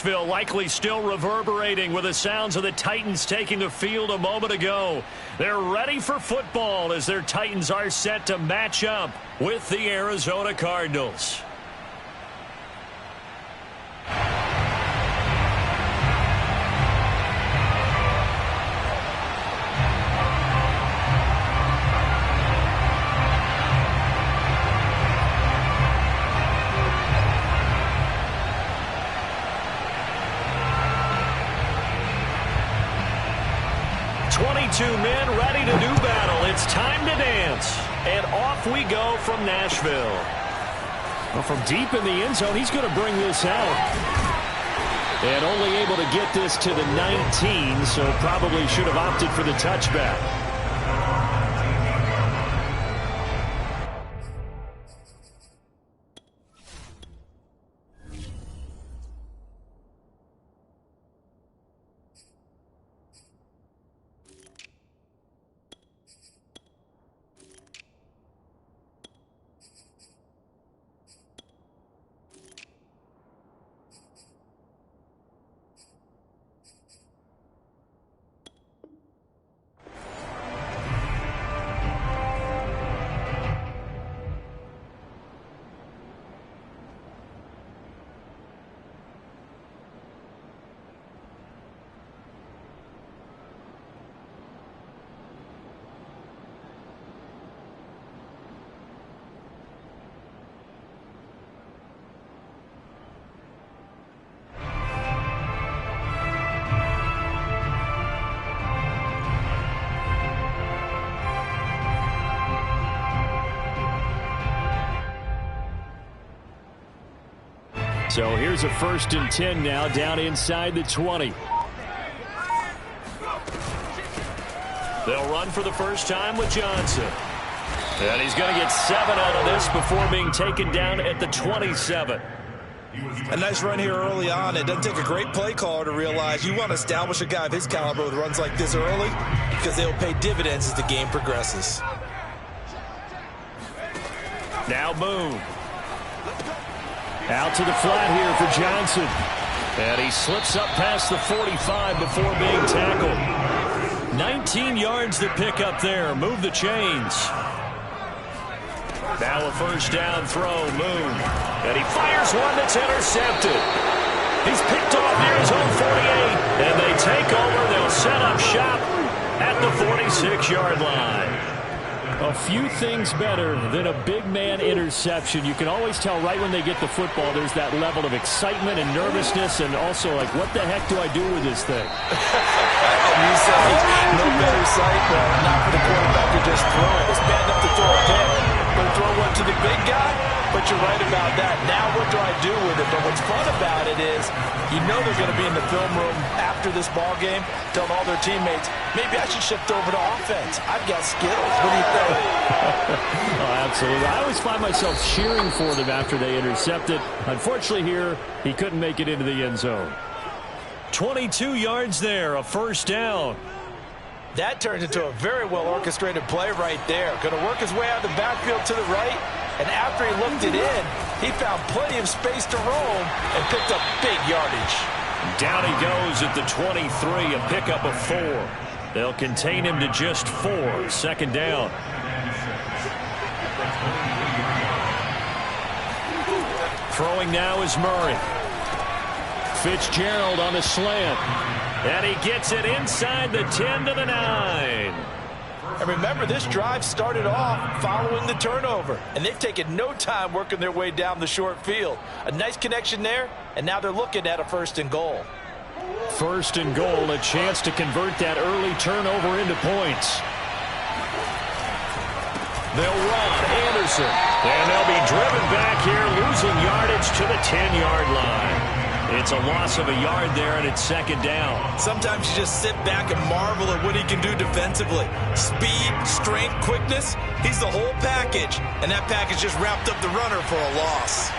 Nashville likely still reverberating with the sounds of the Titans taking the field a moment ago. They're ready for football as their Titans are set to match up with the Arizona Cardinals. Men ready to do battle. It's time to dance. And off we go from Nashville. Well, from deep in the end zone, he's going to bring this out. And only able to get this to the 19, so probably should have opted for the touchback. So here's a 1st and 10 now down inside the 20. They'll run for the first time with Johnson. And he's going to get 7 out of this before being taken down at the 27. A nice run here early on. It doesn't take a great play caller to realize you want to establish a guy of his caliber with runs like this early because they'll pay dividends as the game progresses. Now Boone. Out to the flat here for Johnson. And he slips up past the 45 before being tackled. 19 yards to pick up there. Move the chains. Now a first down throw. Moon. And he fires one that's intercepted. He's picked off near his own 48. And they take over. They'll set up shop at the 46-yard line. A few things better than a big man interception. You can always tell right when they get the football there's that level of excitement and nervousness and also like, what the heck do I do with this thing? You say no better sight than not for the quarterback to just throw it. It's bad enough to throw a pick, but throw one to the big guy. But you're right about that. Now what do I do with it? But what's fun about it is you know they're going to be in the film room after this ball game telling all their teammates, maybe I should shift over to offense. I've got skills. What do you think? Oh, absolutely. I always find myself cheering for them after they intercept it. Unfortunately here, he couldn't make it into the end zone. 22 yards there, a first down. That turns into a very well-orchestrated play right there. Going to work his way out of the backfield to the right, and after he looked it in, he found plenty of space to roam and picked up big yardage. Down he goes at the 23, a pickup of 4. They'll contain him to just 4, second down. Throwing now is Murray. Fitzgerald on the slant. And he gets it inside the 10 to the 9. And remember, this drive started off following the turnover. And they've taken no time working their way down the short field. A nice connection there, and now they're looking at a 1st and goal. 1st and goal, a chance to convert that early turnover into points. They'll run Anderson. And they'll be driven back here, losing yardage to the 10-yard line. It's a loss of a yard there, and it's second down. Sometimes you just sit back and marvel at what he can do defensively. Speed, strength, quickness, he's the whole package. And that package just wrapped up the runner for a loss.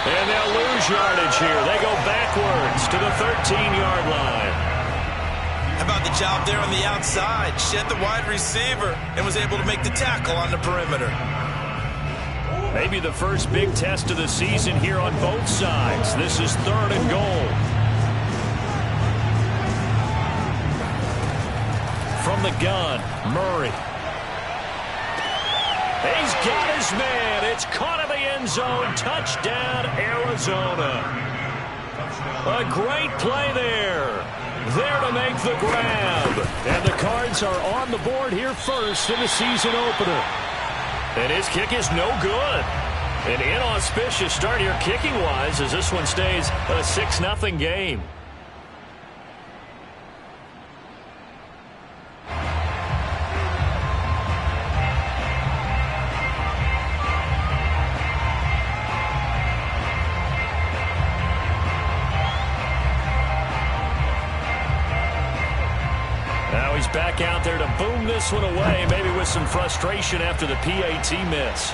And they'll lose yardage here. They go backwards to the 13-yard line. How about the job there on the outside? Shed the wide receiver and was able to make the tackle on the perimeter. Maybe the first big test of the season here on both sides. This is 3rd and goal. From the gun, Murray. He's got his man. It's caught in the end zone. Touchdown, Arizona. A great play there. There to make the grab. And the Cards are on the board here first in the season opener. And his kick is no good. An inauspicious start here kicking-wise as this one stays a 6-0 game. Now he's back out there to boom this one away, maybe with some frustration after the PAT miss.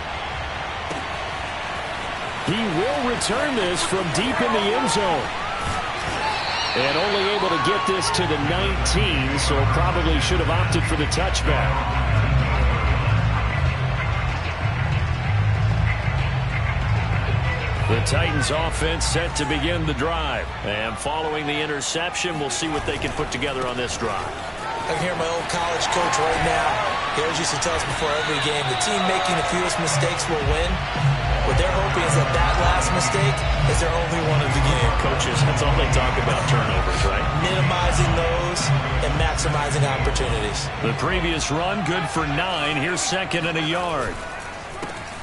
He will return this from deep in the end zone. And only able to get this to the 19, so probably should have opted for the touchback. The Titans offense set to begin the drive. And following the interception, we'll see what they can put together on this drive. I can hear my old college coach right now. He always used to tell us before every game, the team making the fewest mistakes will win. What they're hoping is that that last mistake is their only one of the game. Coaches, that's all they talk about, turnovers, right? Minimizing those and maximizing opportunities. The previous run, good for 9. Here's 2nd and a yard.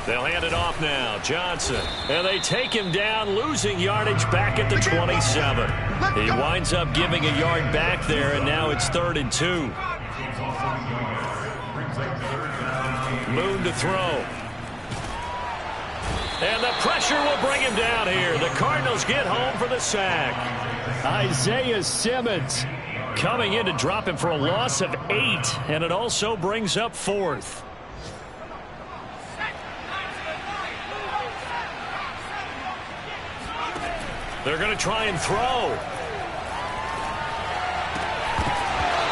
They'll hand it off now. Johnson. And they take him down, losing yardage back at the 27. He winds up giving a yard back there, and now it's 3rd and 2. Moon to throw. And the pressure will bring him down here. The Cardinals get home for the sack. Isaiah Simmons coming in to drop him for a loss of 8, and it also brings up 4th. They're going to try and throw.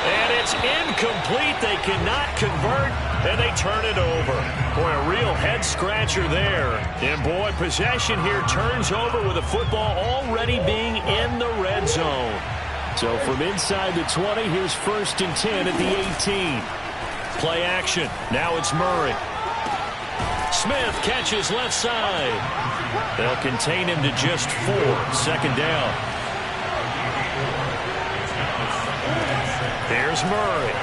And it's incomplete. They cannot convert, and they turn it over. Boy, a real head-scratcher there. And, boy, possession here turns over with the football already being in the red zone. So from inside the 20, here's 1st and 10 at the 18. Play action. Now it's Murray. Smith catches left side. They'll contain him to just 4. 2nd down. Here's Murray.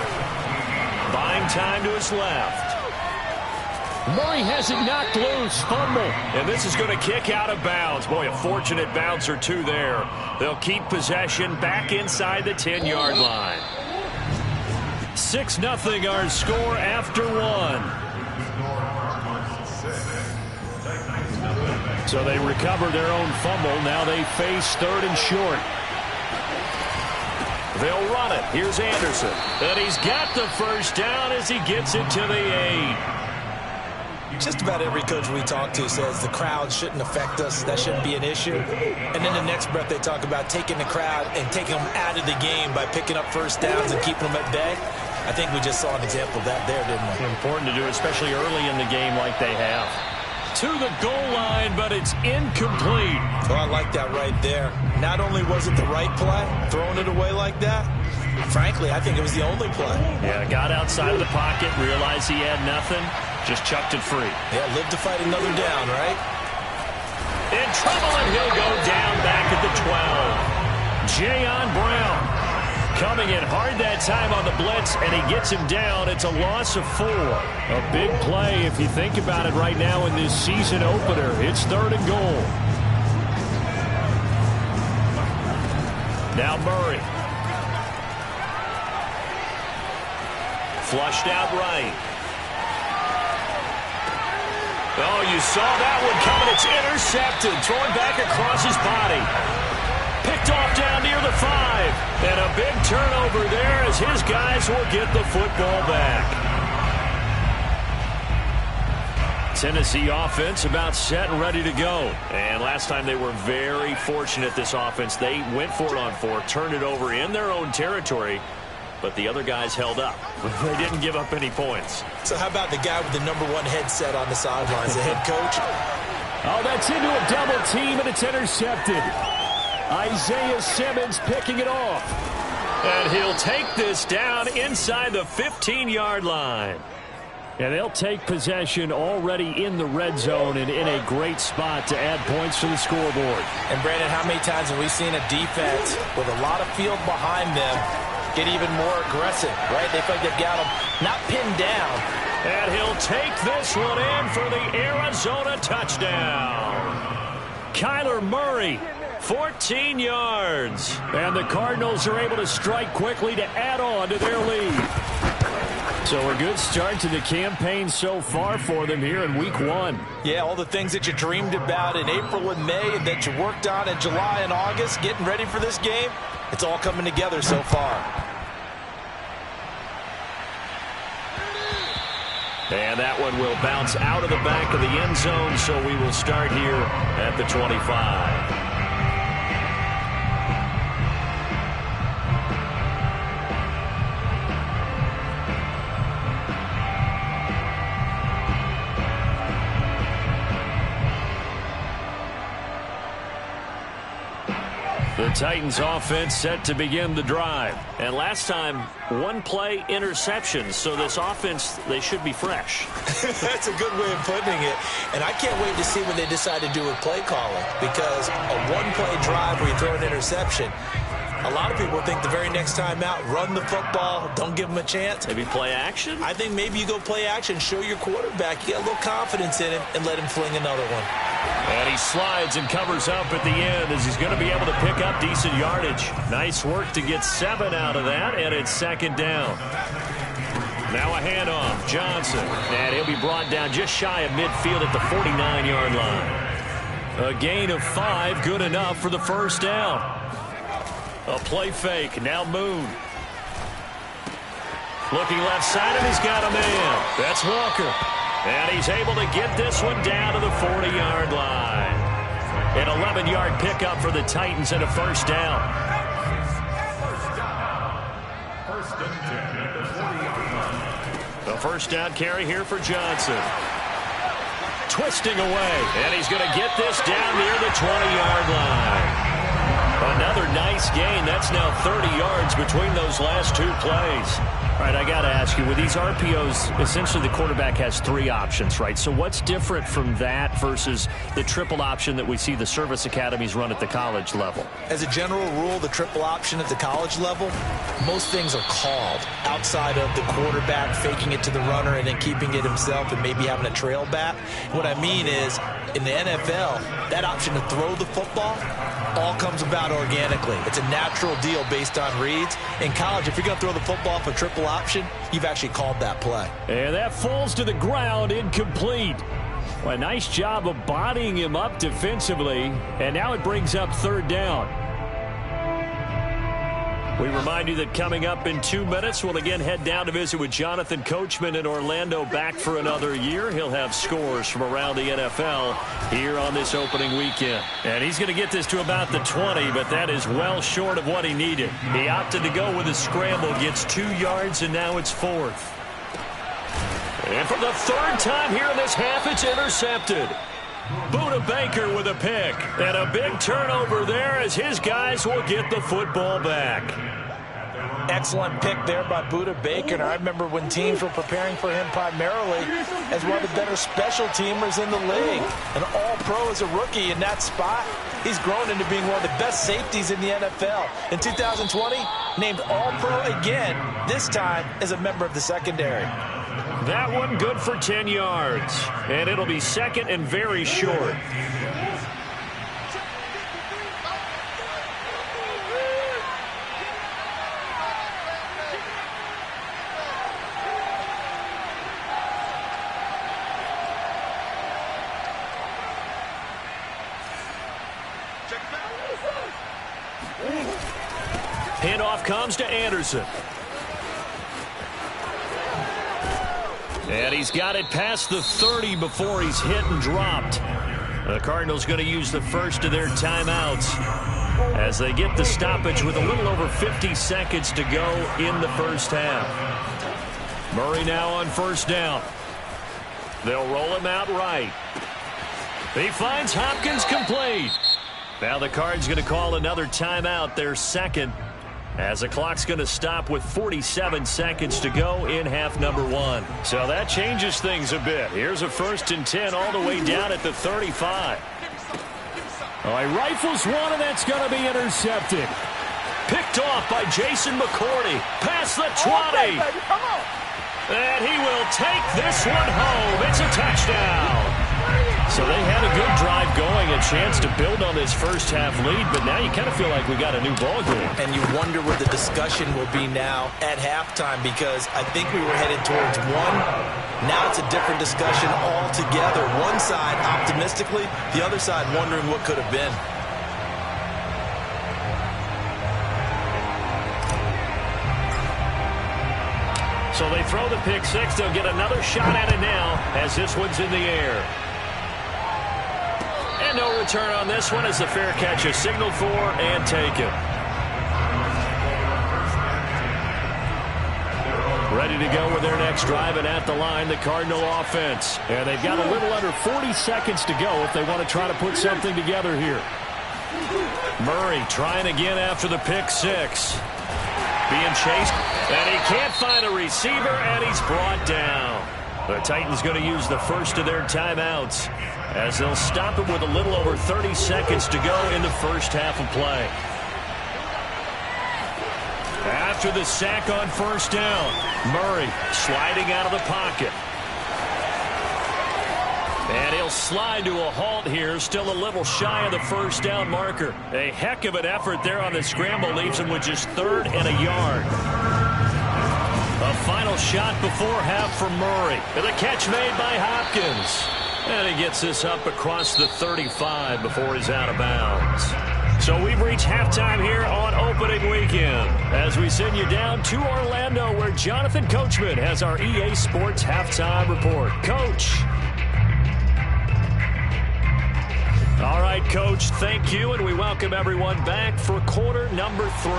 Buying time to his left. Murray has it knocked loose. Fumble. And this is going to kick out of bounds. Boy, a fortunate bounce or two there. They'll keep possession back inside the 10-yard line. 6-0 our score after 1. So they recover their own fumble. Now they face 3rd and short. They'll run it. Here's Anderson. And he's got the first down as he gets it to the 8. Just about every coach we talk to says the crowd shouldn't affect us. That shouldn't be an issue. And then the next breath they talk about taking the crowd and taking them out of the game by picking up first downs and keeping them at bay. I think we just saw an example of that there, didn't we? Important to do, especially early in the game like they have. To the goal line, but it's incomplete. Well, I like that right there. Not only was it the right play, throwing it away like that, frankly, I think it was the only play. Yeah, got outside of the pocket, realized he had nothing, just chucked it free. Yeah, live to fight another down, right? In trouble, and he'll go down back at the 12. Jayon Brown coming in hard that time on the blitz, and he gets him down. It's a loss of 4. A big play if you think about it right now in this season opener. It's 3rd and goal. Now Murray. Flushed out right. Oh, you saw that one coming. It's intercepted. Throwing back across his body. Picked off down near the 5. And a big turnover there as his guys will get the football back. Tennessee offense about set and ready to go. And last time they were very fortunate, this offense. They went for it on 4, turned it over in their own territory, but the other guys held up. They didn't give up any points. So how about the guy with the #1 headset on the sidelines, the head coach? Oh, that's into a double team, and it's intercepted. Isaiah Simmons picking it off. And he'll take this down inside the 15-yard line. And they'll take possession already in the red zone and in a great spot to add points to the scoreboard. And, Brandon, how many times have we seen a defense with a lot of field behind them get even more aggressive, right? They feel like they've got them not pinned down. And he'll take this one in for the Arizona touchdown. Kyler Murray, 14 yards. And the Cardinals are able to strike quickly to add on to their lead. So a good start to the campaign so far for them here in Week 1. Yeah, all the things that you dreamed about in April and May and that you worked on in July and August, getting ready for this game, it's all coming together so far. And that one will bounce out of the back of the end zone, so we will start here at the 25. The Titans offense set to begin the drive. And last time, one play interception. So this offense, they should be fresh. That's a good way of putting it. And I can't wait to see what they decide to do with play calling. Because a one-play drive where you throw an interception, a lot of people think the very next time out, run the football, don't give them a chance. Maybe play action? I think maybe you go play action, show your quarterback you got a little confidence in him, and let him fling another one. And he slides and covers up at the end as he's going to be able to pick up decent yardage. Nice work to get 7 out of that, and it's second down. Now a handoff, Johnson. And he'll be brought down just shy of midfield at the 49-yard line. A gain of 5, good enough for the first down. A play fake, now Moon. Looking left side, and he's got a man. That's Walker. And he's able to get this one down to the 40-yard line. An 11-yard pickup for the Titans and a first down. The first down carry here for Johnson. Twisting away, and he's going to get this down near the 20-yard line. Another nice gain. That's now 30 yards between those last 2 plays. All right, I got to ask you, with these RPOs, essentially the quarterback has 3 options, right? So what's different from that versus the triple option that we see the service academies run at the college level? As a general rule, the triple option at the college level, most things are called outside of the quarterback faking it to the runner and then keeping it himself and maybe having a trail back. What I mean is, in the NFL, that option to throw the football all comes about organically. It's a natural deal based on reads. In college, if you're going to throw the football for triple option, you've actually called that play. And that falls to the ground, incomplete. Well, a nice job of bodying him up defensively, and now it brings up third down. We remind you that coming up in 2 minutes, we'll again head down to visit with Jonathan Coachman in Orlando, back for another year. He'll have scores from around the NFL here on this opening weekend. And he's going to get this to about the 20, but that is well short of what he needed. He opted to go with a scramble, gets 2 yards, and now it's 4th. And for the 3rd time here in this half, it's intercepted. Buda Baker with a pick, and a big turnover there as his guys will get the football back. Excellent pick there by Buda Baker. And I remember when teams were preparing for him primarily as one of the better special teamers in the league. An all-pro as a rookie in that spot. He's grown into being one of the best safeties in the NFL. In 2020, named all-pro again, this time as a member of the secondary. That one good for 10 yards. And it'll be second and very short. Handoff comes to Anderson. And he's got it past the 30 before he's hit and dropped. The Cardinals going to use the first of their timeouts as they get the stoppage with a little over 50 seconds to go in the first half. Murray now on first down. They'll roll him out right. He finds Hopkins complete. Now the Cards going to call another timeout, their second, as the clock's going to stop with 47 seconds to go in half number one. So that changes things a bit. Here's a 1st and 10 all the way down at the 35. Oh, he rifles one, and that's going to be intercepted. Picked off by Jason McCourty. Past the 20. And he will take this one home. It's a touchdown. So they had a good drive going, a chance to build on this first half lead, but now you kind of feel like we got a new ball game. And you wonder where the discussion will be now at halftime, because I think we were headed towards one. Now it's a different discussion altogether. One side optimistically, the other side wondering what could have been. So they throw the pick six. They'll get another shot at it now as this one's in the air. And no return on this one as the fair catch is signaled for and taken. Ready to go with their next drive, and at the line, the Cardinal offense. And they've got a little under 40 seconds to go if they want to try to put something together here. Murray trying again after the pick six. Being chased, and he can't find a receiver, and he's brought down. The Titans going to use the first of their timeouts as they'll stop it with a little over 30 seconds to go in the first half of play. After the sack on first down, Murray sliding out of the pocket. And he'll slide to a halt here, still a little shy of the first down marker. A heck of an effort there on the scramble, leaves him with just 3rd and a yard. A final shot before half for Murray. And the catch made by Hopkins. And he gets this up across the 35 before he's out of bounds. So we've reached halftime here on opening weekend as we send you down to Orlando, where Jonathan Coachman has our EA Sports halftime report. Coach. All right, Coach, thank you, and we welcome everyone back for quarter number 3.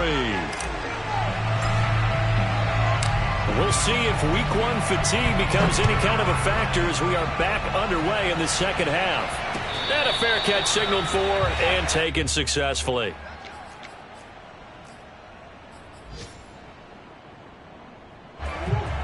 We'll see if week 1 fatigue becomes any kind of a factor as we are back underway in the second half. And a fair catch signaled for and taken successfully.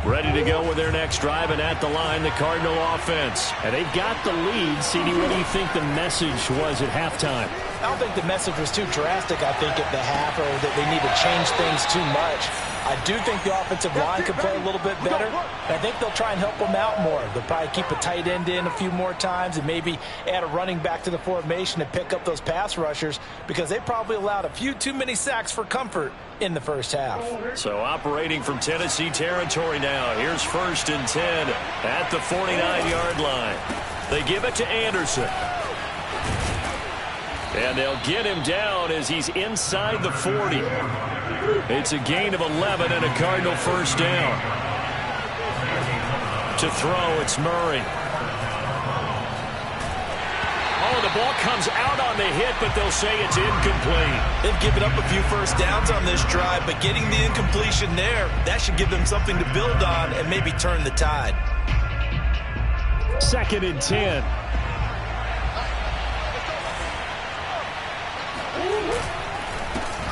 Ready to go with their next drive, and at the line, the Cardinal offense. And they've got the lead. CD, what do you think the message was at halftime? I don't think the message was too drastic, I think, at the half, or that they need to change things too much. I do think the offensive line could play a little bit better. I think they'll try and help them out more. They'll probably keep a tight end in a few more times and maybe add a running back to the formation to pick up those pass rushers, because they probably allowed a few too many sacks for comfort in the first half. So operating from Tennessee territory now. Here's 1st and 10 at the 49-yard line. They give it to Anderson. And they'll get him down as he's inside the 40. It's a gain of 11 and a Cardinal first down. To throw, it's Murray. Oh, the ball comes out on the hit, but they'll say it's incomplete. They've given up a few first downs on this drive, but getting the incompletion there, that should give them something to build on and maybe turn the tide. 2nd and 10.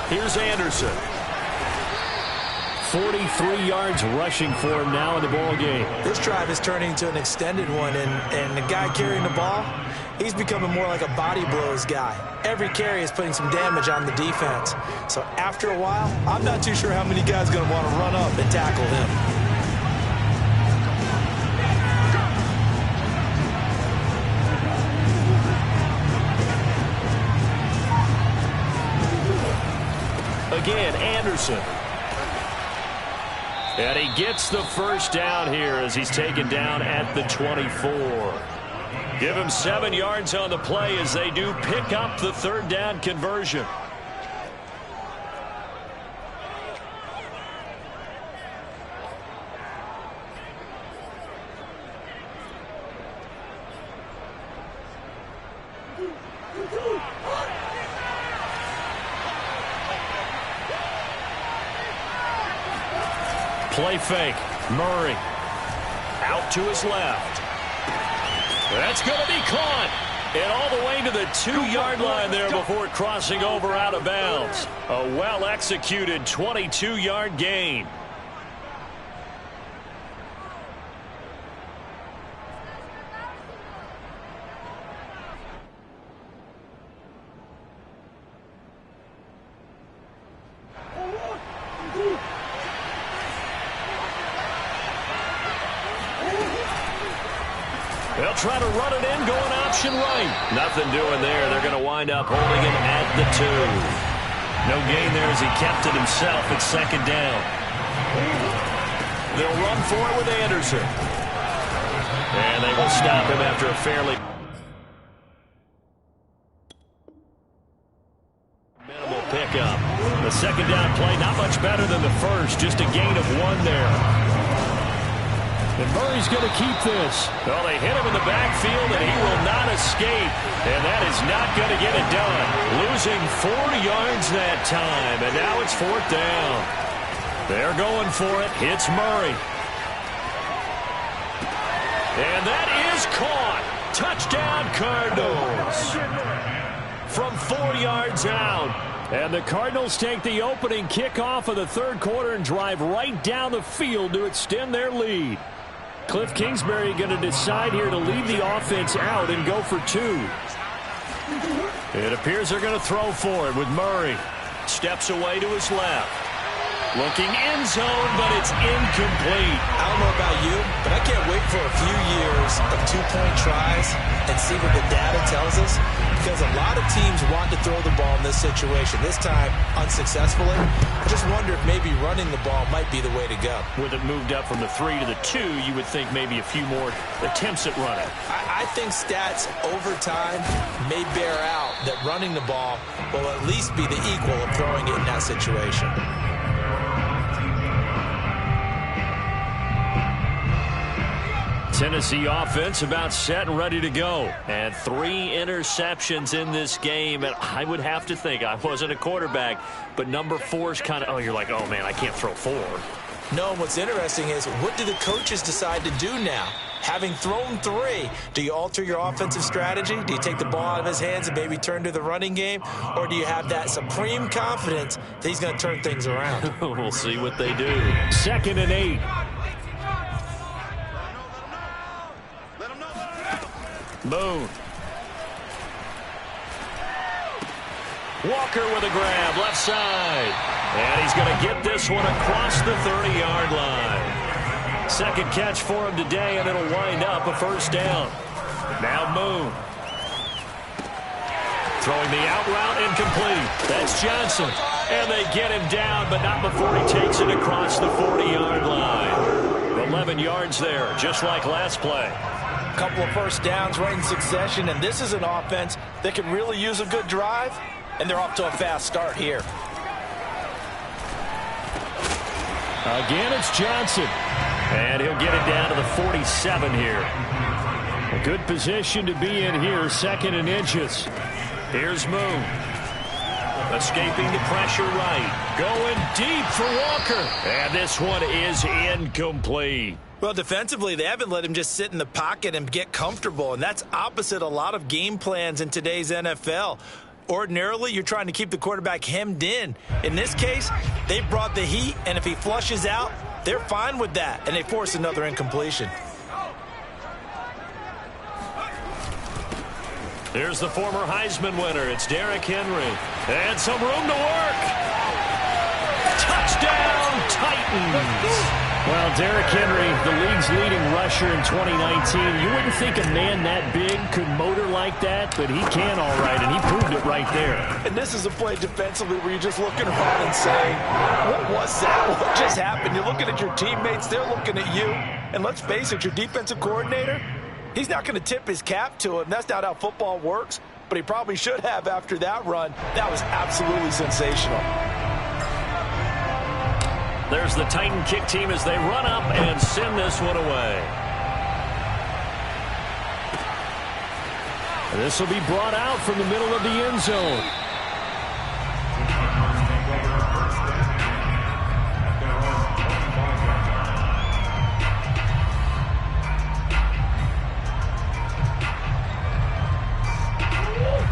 Here's Anderson. 43 yards rushing for him now in the ball game. This drive is turning into an extended one, and the guy carrying the ball, he's becoming more like a body blows guy. Every carry is putting some damage on the defense. So after a while, I'm not too sure how many guys are going to want to run up and tackle him. Again, Anderson. And he gets the first down here as he's taken down at the 24. Give him 7 yards on the play as they do pick up the 3rd down conversion. Play fake. Murray out to his left. That's going to be caught. And all the way to the 2-yard line there before crossing over out of bounds. A well-executed 22-yard gain. They'll try to run it in, going option right. Nothing doing there. They're going to wind up holding him at the 2. No gain there as he kept it himself at second down. They'll run for it with Anderson. And they will stop him after a fairly minimal pickup. The second down play, not much better than the first. Just a gain of 1 there. And Murray's going to keep this. Well, they hit him in the backfield, and he will not escape. And that is not going to get it done. Losing 4 yards that time, and now it's 4th down. They're going for it. Hits Murray. And that is caught. Touchdown, Cardinals. From 4 yards out. And the Cardinals take the opening kickoff of the third quarter and drive right down the field to extend their lead. Cliff Kingsbury going to decide here to leave the offense out and go for 2. It appears they're going to throw for it with Murray. Steps away to his left. Looking end zone, but it's incomplete. I don't know about you, but I can't wait for a few years of 2-point tries and see what the data tells us. Because a lot of teams want to throw the ball in this situation. This time, unsuccessfully. I just wonder if maybe running the ball might be the way to go. With it moved up from the 3 to the 2, you would think maybe a few more attempts at running. I think stats over time may bear out that running the ball will at least be the equal of throwing it in that situation. Tennessee offense about set and ready to go. And 3 interceptions in this game. And I would have to think, I wasn't a quarterback, but number 4 is kind of, you're like, oh, man, I can't throw 4. No, what's interesting is, what do the coaches decide to do now? Having thrown 3, do you alter your offensive strategy? Do you take the ball out of his hands and maybe turn to the running game? Or do you have that supreme confidence that he's going to turn things around? We'll see what they do. 2nd and 8. Moon. Walker with a grab, left side. And he's going to get this one across the 30-yard line. Second catch for him today, and it'll wind up a first down. Now Moon. Throwing the out route, incomplete. That's Johnson. And they get him down, but not before he takes it across the 40-yard line. 11 yards there, just like last play. Couple of first downs right in succession, and this is an offense that can really use a good drive, and they're off to a fast start here. Again, it's Johnson, and he'll get it down to the 47 here. A good position to be in here, 2nd and inches. Here's Moon. Escaping the pressure right. Going deep for Walker, and this one is incomplete. Well, defensively, they haven't let him just sit in the pocket and get comfortable, and that's opposite a lot of game plans in today's NFL. Ordinarily, you're trying to keep the quarterback hemmed in. In this case, they brought the heat, and if he flushes out, they're fine with that, and they force another incompletion. Here's the former Heisman winner. It's Derrick Henry. And some room to work. Touchdown, Titans. Well, Derrick Henry, the league's leading rusher in 2019. You wouldn't think a man that big could motor like that, but he can all right, and he proved it right there. And this is a play defensively where you're just looking around and saying, what was that? What just happened? You're looking at your teammates. They're looking at you. And let's face it, your defensive coordinator, he's not going to tip his cap to him. That's not how football works, but he probably should have after that run. That was absolutely sensational. There's the Titan kick team as they run up and send this one away. This will be brought out from the middle of the end zone.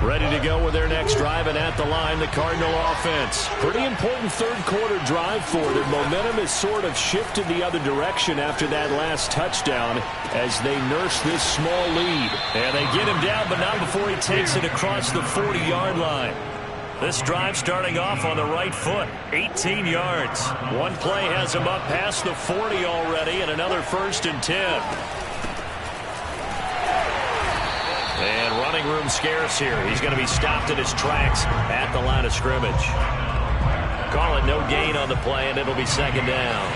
Ready to go with their next drive, and at the line, the Cardinal offense. Pretty important third-quarter drive for them. Momentum has sort of shifted the other direction after that last touchdown as they nurse this small lead. And they get him down, but not before he takes it across the 40-yard line. This drive starting off on the right foot, 18 yards. One play has him up past the 40 already, and another 1st and 10. And running room scarce here. He's going to be stopped in his tracks at the line of scrimmage. Call it no gain on the play, and it'll be 2nd down.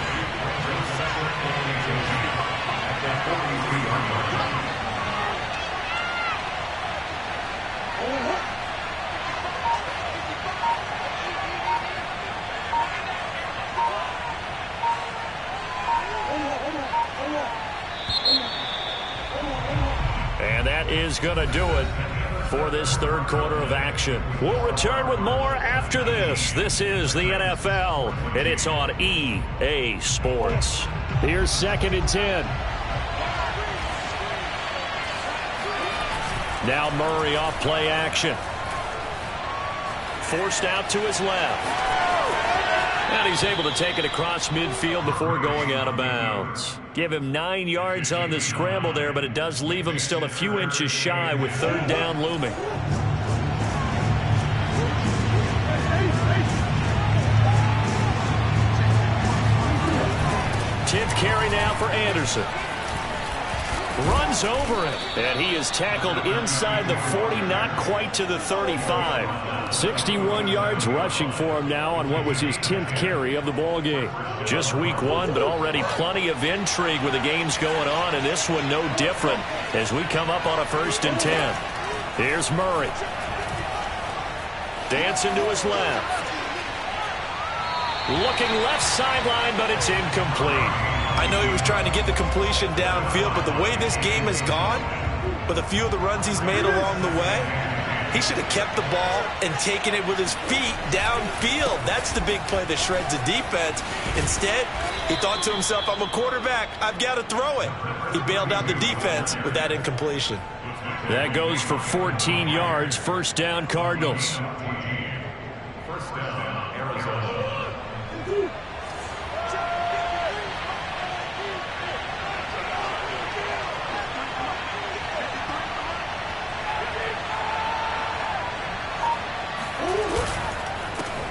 And that is going to do it for this third quarter of action. We'll return with more after this. This is the NFL, and it's on EA Sports. Here's 2nd and 10. Now Murray off play action. Forced out to his left. And he's able to take it across midfield before going out of bounds. Give him 9 yards on the scramble there, but it does leave him still a few inches shy with 3rd down looming. Tenth carry now for Anderson. Runs over it, and he is tackled inside the 40, not quite to the 35. 61 yards rushing for him now on what was his 10th carry of the ball game. Just week 1, but already plenty of intrigue with the games going on, and this one no different as we come up on a 1st and 10. Here's Murray. Dancing to his left. Looking left sideline, but it's incomplete. I know he was trying to get the completion downfield, but the way this game has gone, with a few of the runs he's made along the way, he should have kept the ball and taken it with his feet downfield. That's the big play that shreds the defense. Instead, he thought to himself, I'm a quarterback. I've got to throw it. He bailed out the defense with that incompletion. That goes for 14 yards. 1st down, Cardinals.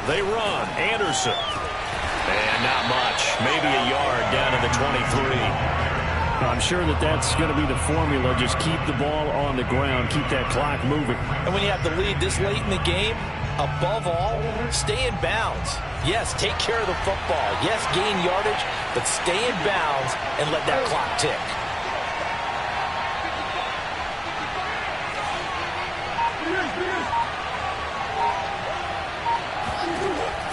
They run. Anderson. And not much. Maybe a yard down to the 23. I'm sure that's going to be the formula. Just keep the ball on the ground. Keep that clock moving. And when you have the lead this late in the game, above all, stay in bounds. Yes, take care of the football. Yes, gain yardage, but stay in bounds and let that clock tick.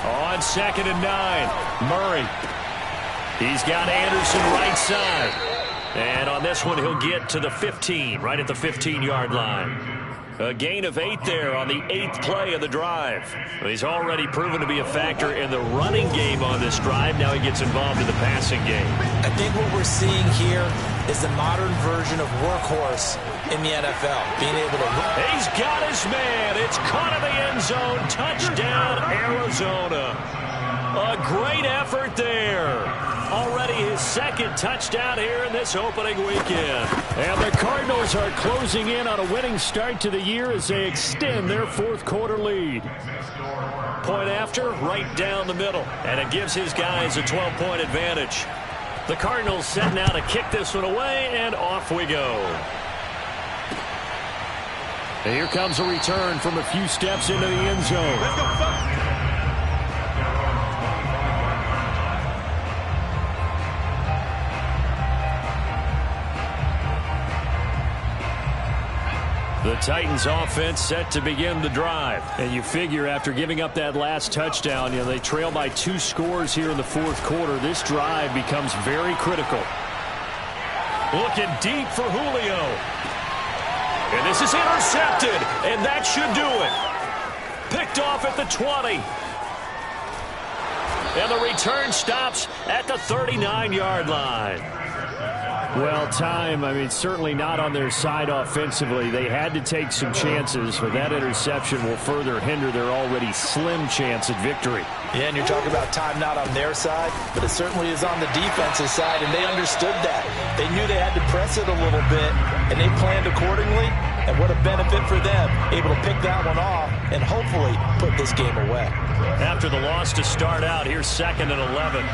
On 2nd and 9, Murray. He's got Anderson right side. And on this one, he'll get to the 15, right at the 15-yard line. A gain of 8 there on the 8th play of the drive. He's already proven to be a factor in the running game on this drive. Now he gets involved in the passing game. I think what we're seeing here is the modern version of workhorse in the NFL. Being able to... He's got his man. It's caught in the end zone. Touchdown, Arizona. A great effort there. Already his 2nd touchdown here in this opening weekend. And the Cardinals are closing in on a winning start to the year as they extend their 4th quarter lead. Point after, right down the middle. And it gives his guys a 12-point advantage. The Cardinals setting out to kick this one away, and off we go. And here comes a return from a few steps into the end zone. Let's go, The Titans offense set to begin the drive. And you figure after giving up that last touchdown, they trail by 2 scores here in the 4th quarter. This drive becomes very critical. Looking deep for Julio. And this is intercepted, and that should do it. Picked off at the 20. And the return stops at the 39-yard line. Well, time, certainly not on their side offensively. They had to take some chances, but that interception will further hinder their already slim chance at victory. Yeah, and you're talking about time not on their side, but it certainly is on the defensive side, and they understood that. They knew they had to press it a little bit, and they planned accordingly, and what a benefit for them, able to pick that one off and hopefully put this game away. After the loss to start out, here's 2nd and 11.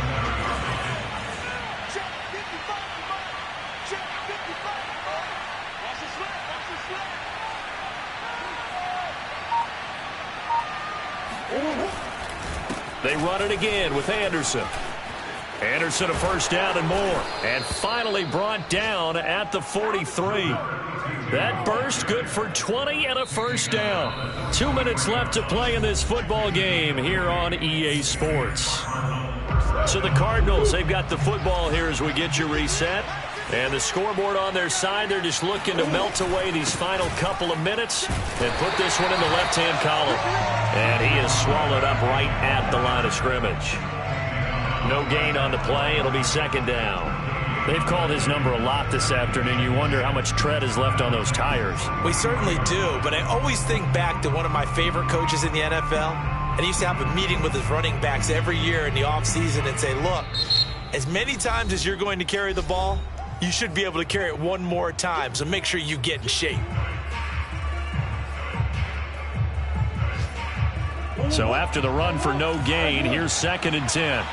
They run it again with Anderson. Anderson a first down and more. And finally brought down at the 43. That burst good for 20 and a first down. 2 minutes left to play in this football game here on EA Sports. So the Cardinals, they've got the football here as we get you reset. And the scoreboard on their side, they're just looking to melt away these final couple of minutes and put this one in the left-hand column. And he is swallowed up right at the line of scrimmage. No gain on the play. It'll be 2nd down. They've called his number a lot this afternoon. You wonder how much tread is left on those tires. We certainly do, but I always think back to one of my favorite coaches in the NFL. And he used to have a meeting with his running backs every year in the offseason and say, look, as many times as you're going to carry the ball, you should be able to carry it one more time, so make sure you get in shape. So after the run for no gain, here's 2nd and 10.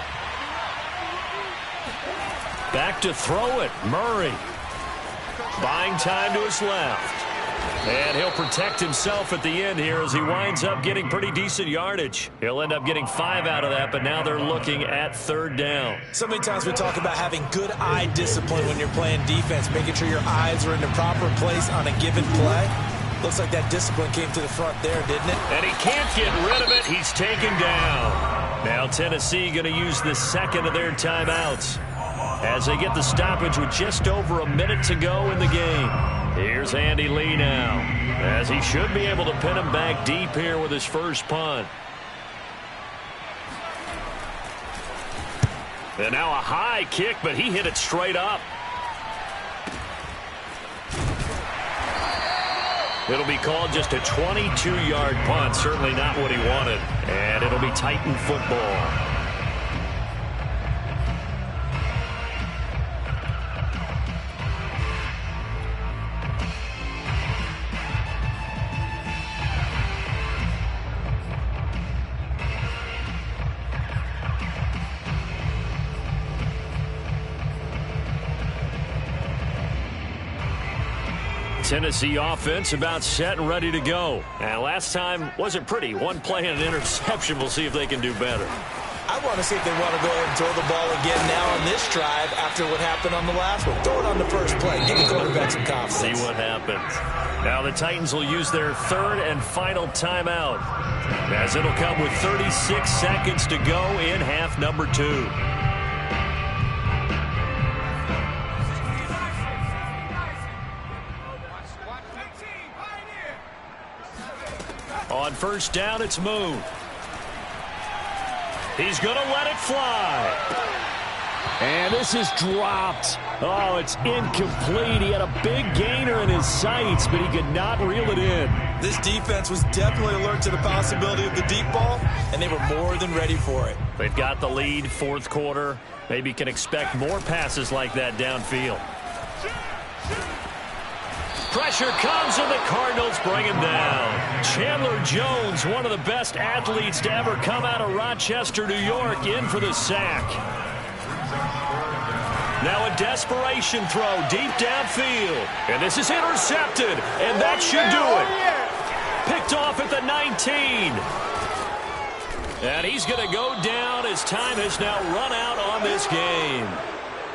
Back to throw it, Murray. Buying time to his left. And he'll protect himself at the end here as he winds up getting pretty decent yardage. He'll end up getting 5 out of that, but now they're looking at 3rd down. So many times we talk about having good eye discipline when you're playing defense, making sure your eyes are in the proper place on a given play. Looks like that discipline came to the front there, didn't it? And he can't get rid of it. He's taken down. Now Tennessee going to use the 2nd of their timeouts as they get the stoppage with just over a minute to go in the game. Here's Andy Lee now, as he should be able to pin him back deep here with his first punt. And now a high kick, but he hit it straight up. It'll be called just a 22-yard punt, certainly not what he wanted. And it'll be Titan football. Tennessee offense about set and ready to go. And last time wasn't pretty. One play and an interception. We'll see if they can do better. I want to see if they want to go ahead and throw the ball again now on this drive after what happened on the last one. Throw it on the first play. Give the quarterback some confidence. See what happens. Now the Titans will use their 3rd and final timeout, as it'll come with 36 seconds to go in half number 2. On first down, it's Moon. He's going to let it fly. And this is dropped. Oh, it's incomplete. He had a big gainer in his sights, but he could not reel it in. This defense was definitely alert to the possibility of the deep ball, and they were more than ready for it. They've got the lead, 4th quarter. Maybe can expect more passes like that downfield. Pressure comes, and the Cardinals bring him down. Chandler Jones, one of the best athletes to ever come out of Rochester, New York, in for the sack. Now a desperation throw deep downfield. And this is intercepted, and that should do it. Picked off at the 19. And he's going to go down as time has now run out on this game.